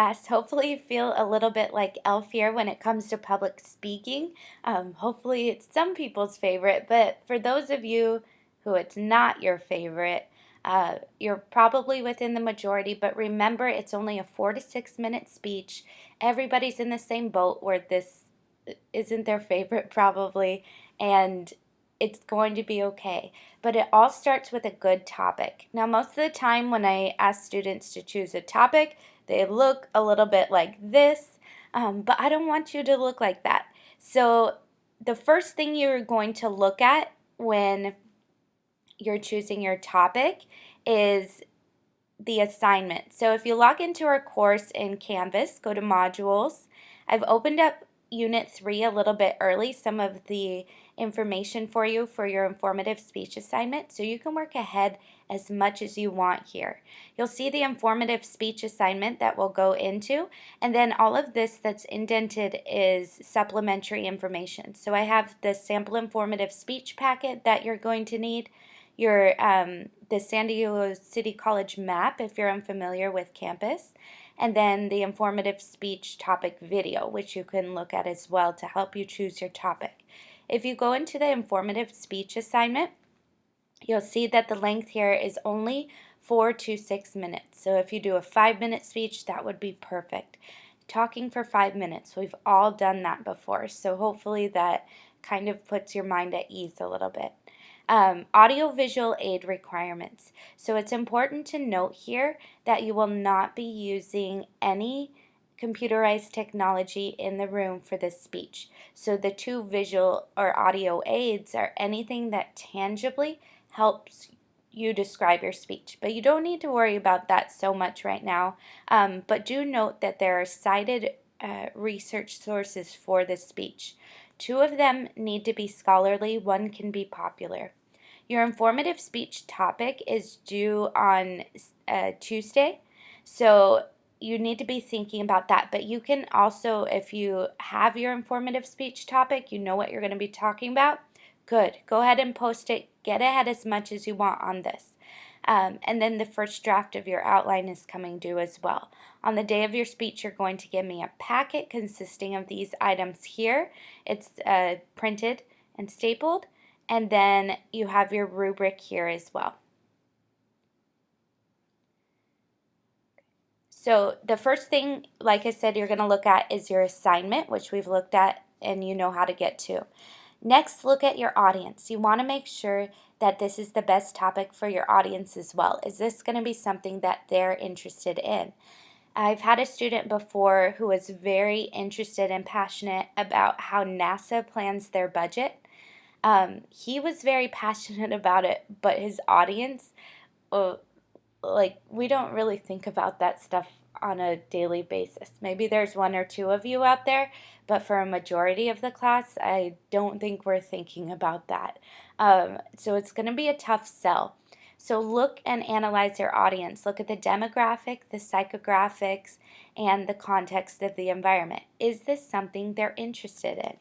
Yes, hopefully you feel a little bit like Elf here when it comes to public speaking. Hopefully it's some people's favorite, but for those of you who it's not your favorite, you're probably within the majority, but remember it's only a 4 to 6 minute speech. Everybody's in the same boat where this isn't their favorite probably, and it's going to be okay. But it all starts with a good topic. Now, most of the time when I ask students to choose a topic, they look a little bit like this, but I don't want you to look like that. So the first thing you're going to look at when you're choosing your topic is the assignment. So if you log into our course in Canvas, go to modules. I've opened up Unit 3 a little bit early, some of the information for you for your informative speech assignment, so you can work ahead as much as you want here. You'll see the informative speech assignment that we'll go into, and then all of this that's indented is supplementary information. So I have the sample informative speech packet that you're going to need, your the San Diego City College map if you're unfamiliar with campus, and then the informative speech topic video, which you can look at as well to help you choose your topic. If you go into the informative speech assignment, you'll see that the length here is only 4 to 6 minutes. So if you do a 5 minute speech, that would be perfect. Talking for 5 minutes, we've all done that before, so hopefully that kind of puts your mind at ease a little bit. Audio-visual aid requirements. So it's important to note here that you will not be using any computerized technology in the room for this speech. So the two visual or audio aids are anything that tangibly helps you describe your speech. But you don't need to worry about that so much right now. But do note that there are cited research sources for this speech. Two of them need to be scholarly, one can be popular. Your informative speech topic is due on Tuesday, so you need to be thinking about that. But you can also, if you have your informative speech topic, you know what you're going to be talking about, good. Go ahead and post it. Get ahead as much as you want on this. And then the first draft of your outline is coming due as well. On the day of your speech, you're going to give me a packet consisting of these items here. It's printed and stapled. And then you have your rubric here as well. So the first thing, like I said, you're going to look at is your assignment, which we've looked at and you know how to get to. Next, look at your audience. You want to make sure that this is the best topic for your audience as well. Is this going to be something that they're interested in? I've had a student before who was very interested and passionate about how NASA plans their budget. He was very passionate about it, but his audience, uh, like, we don't really think about that stuff on a daily basis. Maybe there's one or two of you out there, but for a majority of the class, I don't think we're thinking about that. So it's going to be a tough sell. So look and analyze your audience. Look at the demographic, the psychographics, and the context of the environment. Is this something they're interested in?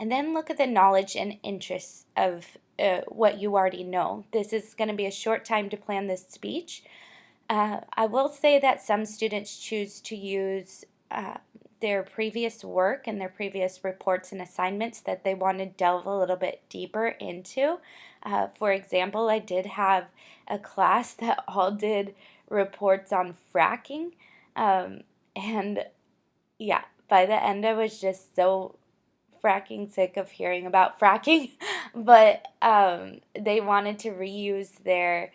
And then look at the knowledge and interests of what you already know. This is going to be a short time to plan this speech. I will say that some students choose to use their previous work and their previous reports and assignments that they want to delve a little bit deeper into. For example, I did have a class that all did reports on fracking. And yeah, by the end, I was just so fracking sick of hearing about fracking, but they wanted to reuse their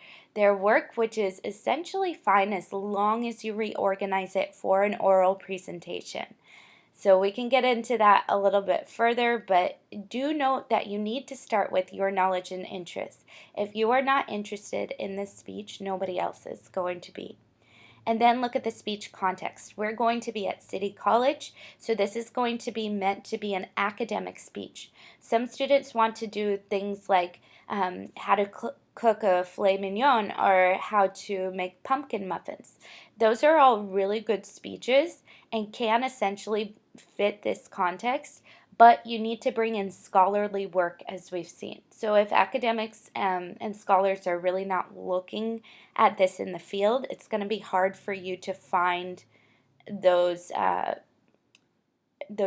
work, which is essentially fine as long as you reorganize it for an oral presentation. So we can get into that a little bit further, but do note that you need to start with your knowledge and interests. If you are not interested in this speech, nobody else is going to be. And then look at the speech context. We're going to be at City College, so this is going to be meant to be an academic speech. Some students want to do things like how to cook a filet mignon or how to make pumpkin muffins. Those are all really good speeches and can essentially fit this context, but you need to bring in scholarly work as we've seen. So if academics and scholars are really not looking at this in the field, it's going to be hard for you to find those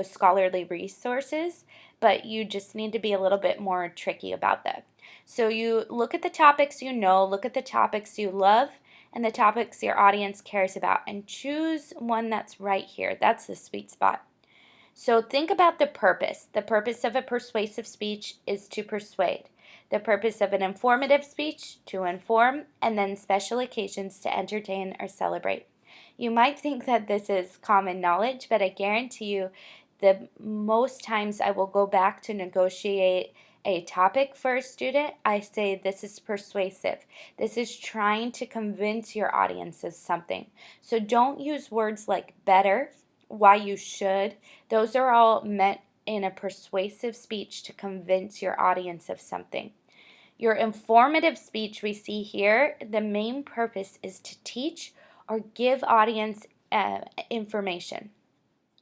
scholarly resources, but you just need to be a little bit more tricky about that. So you look at the topics you know, look at the topics you love, and the topics your audience cares about, and choose one that's right here. That's the sweet spot. So think about the purpose. The purpose of a persuasive speech is to persuade. The purpose of an informative speech, to inform, and then special occasions to entertain or celebrate. You might think that this is common knowledge, but I guarantee you the most times I will go back to negotiate a topic for a student, I say this is persuasive. This is trying to convince your audience of something. So don't use words like better, why you should. Those are all meant in a persuasive speech to convince your audience of something. Your informative speech we see here, the main purpose is to teach or give audience information.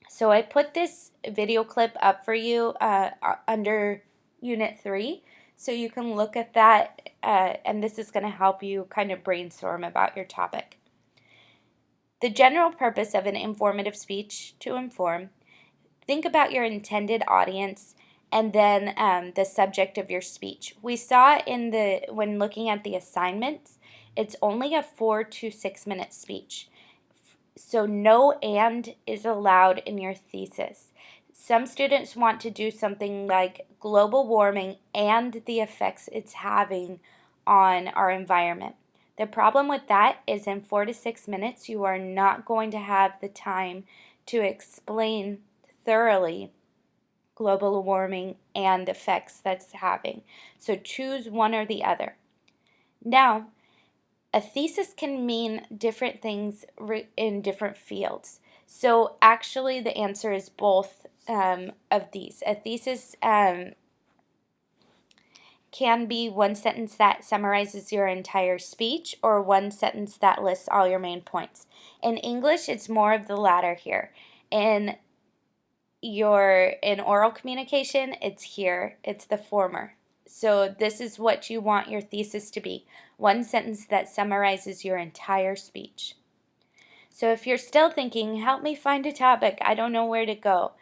So I put this video clip up for you under Unit 3, so you can look at that, and this is going to help you kind of brainstorm about your topic. The general purpose of an informative speech to inform. Think about your intended audience and then the subject of your speech. We saw when looking at the assignments, it's only a 4 to 6 minute speech. So no and is allowed in your thesis. Some students want to do something like global warming and the effects it's having on our environment. The problem with that is in 4 to 6 minutes, you are not going to have the time to explain thoroughly global warming and effects that's having. So choose one or the other. Now, a thesis can mean different things in different fields. So actually the answer is both of these. A thesis can be one sentence that summarizes your entire speech or one sentence that lists all your main points. In English, it's more of the latter here. In oral communication, it's here. It's the former. So this is what you want your thesis to be. One sentence that summarizes your entire speech. So if you're still thinking, help me find a topic, I don't know where to go.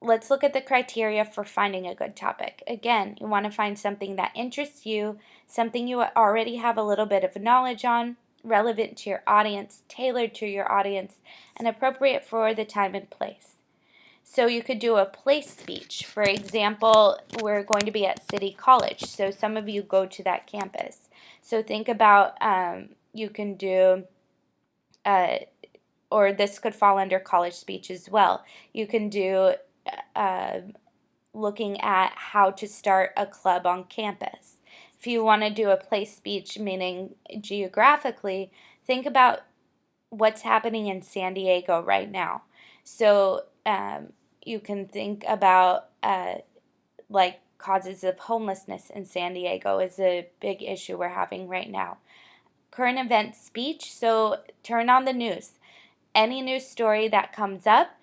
Let's look at the criteria for finding a good topic. Again, you want to find something that interests you, something you already have a little bit of knowledge on, relevant to your audience, tailored to your audience, and appropriate for the time and place. So you could do a place speech. For example, we're going to be at City College, so some of you go to that campus. So think about you can do, or this could fall under college speech as well. You can do looking at how to start a club on campus. If you want to do a place speech, meaning geographically, think about what's happening in San Diego right now. So you can think about like causes of homelessness in San Diego is a big issue we're having right now. Current event speech, so turn on the news. Any news story that comes up,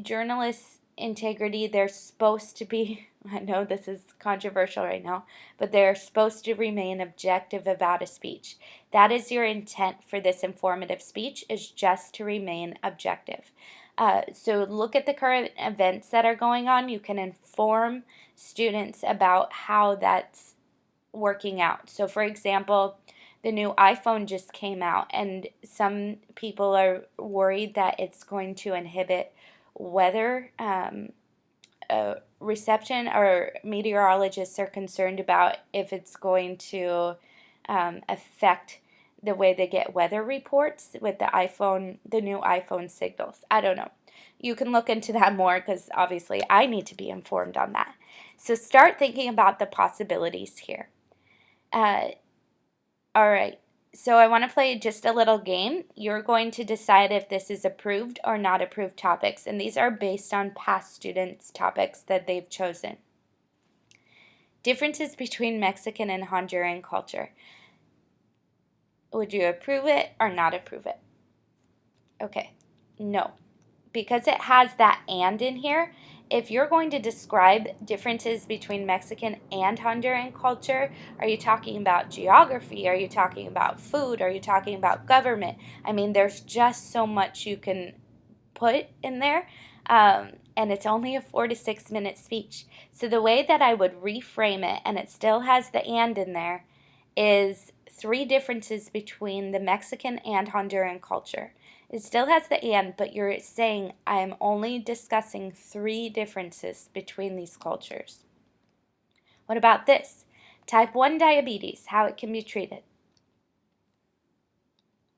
journalists' integrity, they're supposed to be, I know this is controversial right now, but they're supposed to remain objective about a speech. That is your intent for this informative speech, is just to remain objective. So look at the current events that are going on. You can inform students about how that's working out. So for example, the new iPhone just came out, and some people are worried that it's going to inhibit weather reception, or meteorologists are concerned about if it's going to affect the way they get weather reports with the new iPhone signals. I don't know. You can look into that more because obviously I need to be informed on that. So start thinking about the possibilities here. All right, so I want to play just a little game. You're going to decide if this is approved or not approved topics, and these are based on past students' topics that they've chosen. Differences between Mexican and Honduran culture. Would you approve it or not approve it? Okay, no. Because it has that and in here, if you're going to describe differences between Mexican and Honduran culture, are you talking about geography? Are you talking about food? Are you talking about government? I mean, there's just so much you can put in there. And it's only a 4 to 6 minute speech. So the way that I would reframe it, and it still has the and in there, is three differences between the Mexican and Honduran culture. It still has the and, but you're saying I'm only discussing three differences between these cultures. What about this? Type 1 diabetes, how it can be treated.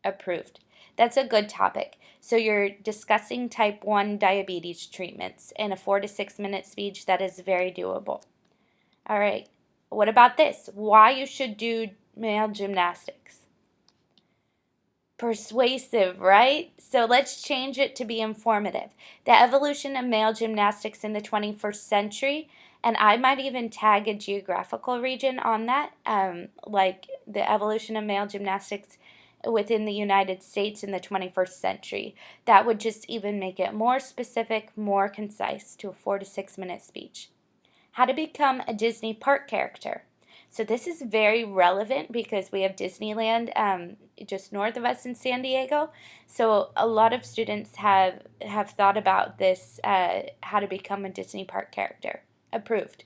Approved. That's a good topic. So you're discussing type 1 diabetes treatments in a 4 to 6 minute speech that is very doable. All right. What about this? Why you should do male gymnastics. Persuasive, right? So let's change it to be informative. The evolution of male gymnastics in the 21st century, and I might even tag a geographical region on that, like the evolution of male gymnastics within the United States in the 21st century. That would just even make it more specific, more concise to a 4 to 6 minute speech. How to become a Disney park character. So this is very relevant because we have Disneyland just north of us in San Diego. So a lot of students have thought about this, how to become a Disney park character. Approved.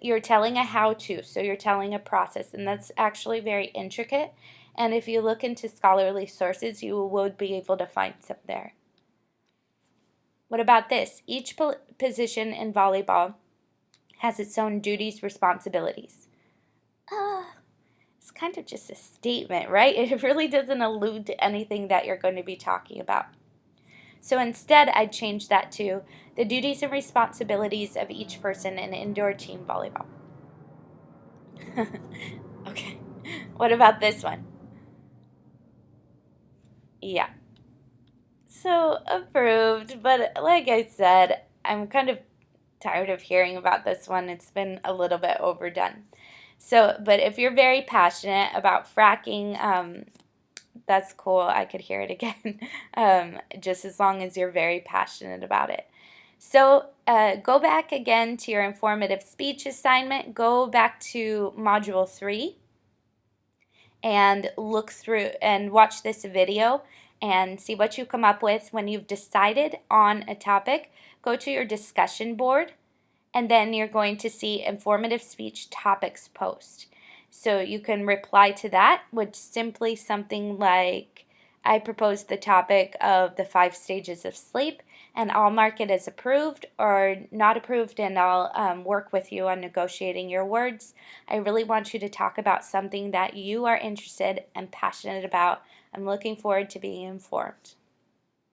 You're telling a how-to, so you're telling a process, and that's actually very intricate. And if you look into scholarly sources, you would be able to find some there. What about this? Each position in volleyball has its own duties, responsibilities. It's kind of just a statement, right? It really doesn't allude to anything that you're going to be talking about. So instead, I'd change that to the duties and responsibilities of each person in indoor team volleyball. Okay. What about this one? Yeah. So approved, but like I said, I'm kind of tired of hearing about this one. It's been a little bit overdone. So, but if you're very passionate about fracking, that's cool. I could hear it again, just as long as you're very passionate about it. So go back again to your informative speech assignment. Go back to Module 3 and look through and watch this video and see what you come up with. When you've decided on a topic, go to your discussion board, and then you're going to see informative speech topics post. So you can reply to that with simply something like, I propose the topic of the 5 stages of sleep, and I'll mark it as approved or not approved, and I'll work with you on negotiating your words. I really want you to talk about something that you are interested and passionate about. I'm looking forward to being informed.